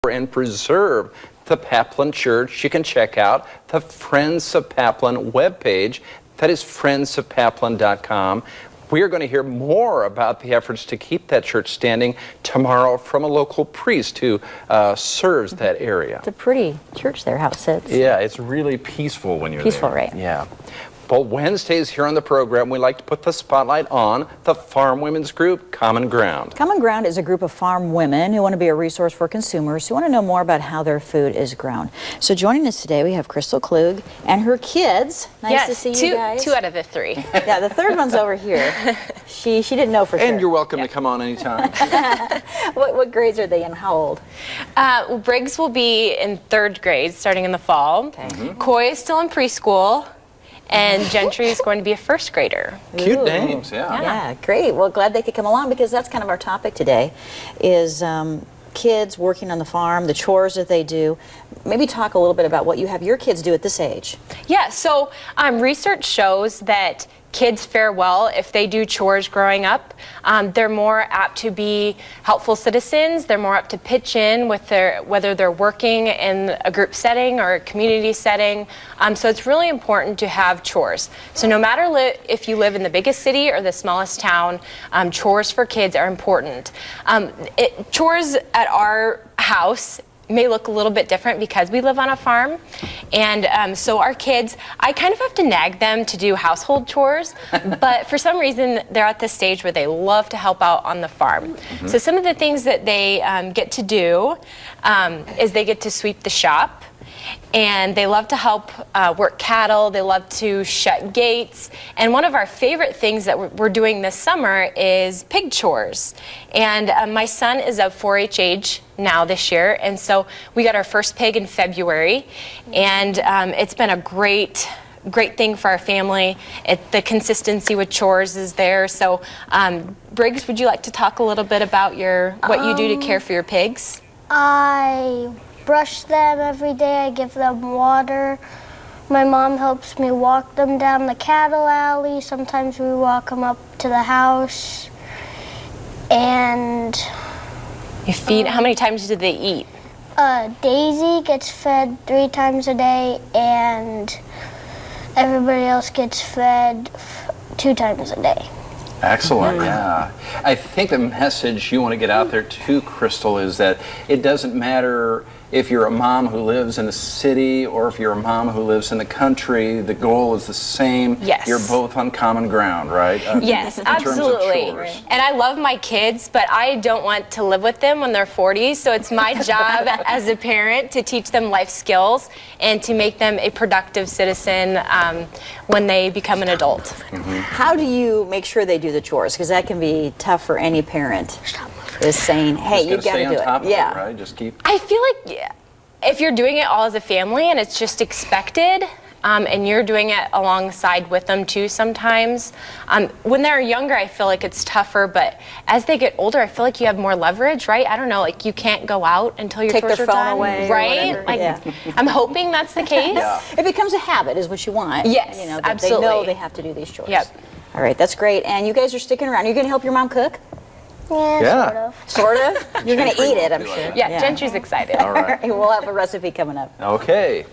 and preserve the Paplin Church, you can check out the Friends of Paplin webpage. That is friendsofpaplin.com. We are going to hear more about the efforts to keep that church standing tomorrow from a local priest who serves that area. It's a pretty church there, how it sits. Yeah, it's really peaceful when you're Peaceful, there. right? Yeah. Well, Wednesdays here on the program, we like to put the spotlight on the farm women's group, Common Ground. Common Ground is a group of farm women who want to be a resource for consumers who want to know more about how their food is grown. So joining us today, we have Crystal Klug and her kids. Nice to see you guys. Two out of the three. Yeah, the third one's over here. She didn't know for sure. And you're welcome to come on anytime. What grades are they in? How old? Briggs will be in 3rd grade, starting in the fall. Okay. Coy is still in preschool. And Gentry is going to be a 1st grader. Cute names, yeah. Yeah, great. Well, glad they could come along because that's kind of our topic today is kids working on the farm, the chores that they do. Maybe talk a little bit about what you have your kids do at this age. Yeah, so research shows that kids fare well if they do chores growing up. They're more apt to be helpful citizens. They're more apt to pitch in with whether they're working in a group setting or a community setting. So it's really important to have chores. So no matter if you live in the biggest city or the smallest town, chores for kids are important. Chores at our house may look a little bit different because we live on a farm, and so our kids, I kind of have to nag them to do household chores, but for some reason they're at this stage where they love to help out on the farm. So some of the things that they get to do is they get to sweep the shop, and they love to help work cattle. They love to shut gates. And one of our favorite things that we're doing this summer is pig chores. And my son is of 4-H age now this year, and so we got our first pig in February, and it's been a great thing for our family. The consistency with chores is there. So Briggs, would you like to talk a little bit about what you do to care for your pigs? I brush them every day. I give them water. My mom helps me walk them down the cattle alley. Sometimes we walk them up to the house. And You feed, how many times do they eat? Daisy gets fed 3 times a day, and everybody else gets fed 2 times a day. Excellent, yeah. I think the message you want to get out there too, Crystal, is that it doesn't matter if you're a mom who lives in the city or if you're a mom who lives in the country, the goal is the same. Yes. You're both on common ground, right? Yes, in terms of absolutely. chores. And I love my kids, but I don't want to live with them when they're 40, so it's my job as a parent to teach them life skills and to make them a productive citizen when they become an adult. How do you make sure they do the chores? Because that can be tough for any parent. Is saying, hey, you got to do stay on top it. of Yeah. it, right? Just keep. I feel like if you're doing it all as a family and it's just expected, and you're doing it alongside with them too sometimes. When they're younger, I feel like it's tougher, but as they get older, I feel like you have more leverage, right? I don't know, like you can't go out until your Take chores their are phone done, away or right? whatever, Like, yeah. I'm hoping that's the case. Yeah. It becomes a habit is what you want. Yes, you know, that absolutely. They know they have to do these chores. Yep. All right, that's great. And you guys are sticking around. You're going to help your mom cook? Yeah, sort of. Sort of? You're going to eat it, I'm sure. Yeah, Gentry's excited. All right. We'll have a recipe coming up. Okay.